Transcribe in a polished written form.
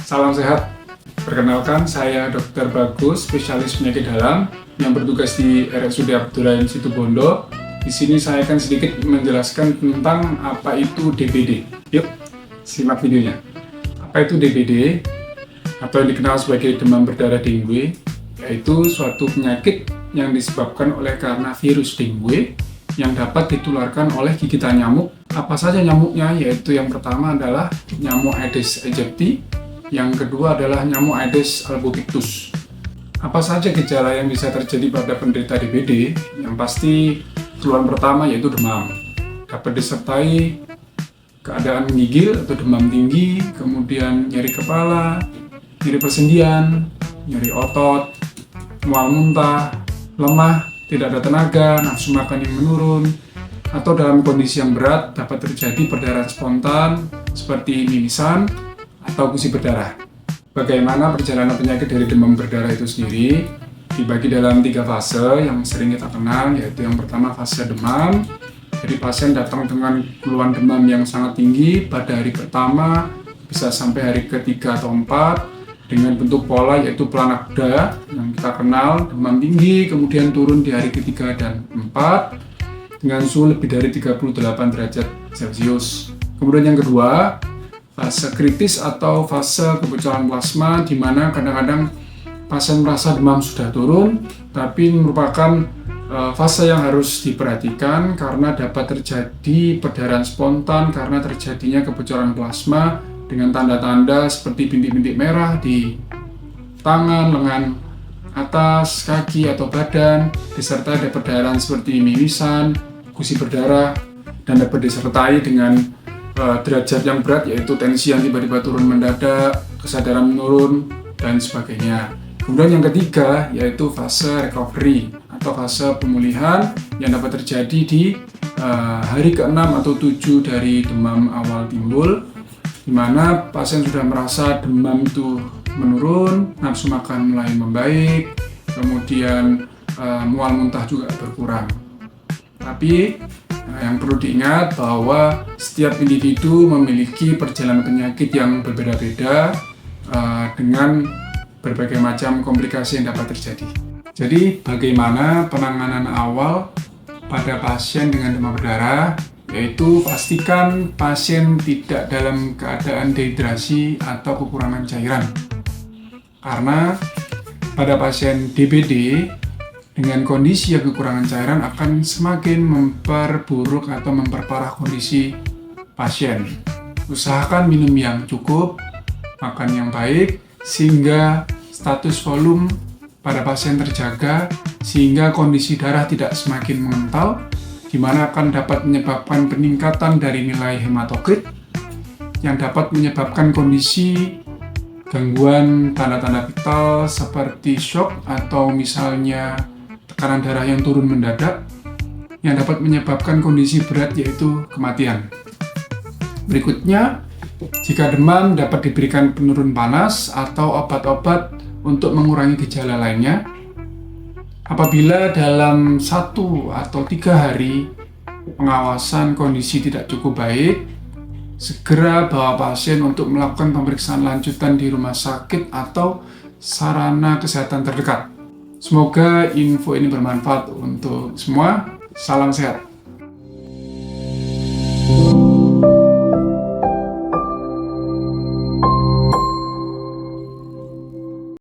Salam sehat. Perkenalkan, saya Dr. Bagus, spesialis penyakit dalam yang bertugas di RSUD Abdurrahim Situbondo. Di sini saya akan sedikit menjelaskan tentang apa itu DBD. Yuk, simak videonya. Apa itu DBD? Atau yang dikenal sebagai demam berdarah dengue, yaitu suatu penyakit yang disebabkan oleh karena virus dengue yang dapat ditularkan oleh gigitan nyamuk. Apa saja nyamuknya? Yaitu yang pertama adalah nyamuk Aedes aegypti, yang kedua adalah nyamuk Aedes albopictus. Apa saja gejala yang bisa terjadi pada penderita DBD? Yang pasti keluhan pertama yaitu demam. Dapat disertai keadaan menggigil atau demam tinggi, kemudian nyeri kepala, nyeri persendian, nyeri otot, mual muntah, lemah, tidak ada tenaga, nafsu makan yang menurun, atau dalam kondisi yang berat dapat terjadi perdarahan spontan seperti mimisan atau gusi berdarah. Bagaimana perjalanan penyakit dari demam berdarah itu sendiri? Dibagi dalam 3 fase yang sering kita kenal, yaitu yang pertama fase demam. Jadi pasien datang dengan keluhan demam yang sangat tinggi pada hari pertama, bisa sampai hari ketiga atau 4, dengan bentuk pola yaitu planakda yang kita kenal, demam tinggi, kemudian turun di hari ketiga dan 4, dengan suhu lebih dari 38 derajat Celcius. Kemudian yang kedua, fase kritis atau fase kebocoran plasma, di mana kadang-kadang pasien merasa demam sudah turun, tapi merupakan fase yang harus diperhatikan karena dapat terjadi perdarahan spontan karena terjadinya kebocoran plasma dengan tanda-tanda seperti bintik-bintik merah di tangan, lengan atas, kaki atau badan, disertai ada perdarahan seperti mimisan, gusi berdarah, dan dapat disertai dengan derajat yang berat yaitu tensi yang tiba-tiba turun mendadak, kesadaran menurun, dan sebagainya. Kemudian yang ketiga yaitu fase recovery atau fase pemulihan yang dapat terjadi di hari ke-6 atau 7 dari demam awal timbul, di mana pasien sudah merasa demam itu menurun, nafsu makan mulai membaik, kemudian mual muntah juga berkurang. Tapi yang perlu diingat bahwa setiap individu memiliki perjalanan penyakit yang berbeda-beda dengan berbagai macam komplikasi yang dapat terjadi. Jadi bagaimana penanganan awal pada pasien dengan demam berdarah? Yaitu pastikan pasien tidak dalam keadaan dehidrasi atau kekurangan cairan. Karena pada pasien DBD dengan kondisi yang kekurangan cairan akan semakin memperburuk atau memperparah kondisi pasien. Usahakan minum yang cukup, makan yang baik, sehingga status volume pada pasien terjaga, sehingga kondisi darah tidak semakin mengental, di mana akan dapat menyebabkan peningkatan dari nilai hematokrit, yang dapat menyebabkan kondisi gangguan tanda-tanda vital seperti shock atau misalnya tekanan darah yang turun mendadak, yang dapat menyebabkan kondisi berat yaitu kematian. Berikutnya, jika demam dapat diberikan penurun panas atau obat-obat untuk mengurangi gejala lainnya. Apabila dalam 1 atau 3 hari pengawasan kondisi tidak cukup baik, segera bawa pasien untuk melakukan pemeriksaan lanjutan di rumah sakit atau sarana kesehatan terdekat. Semoga info ini bermanfaat untuk semua. Salam sehat.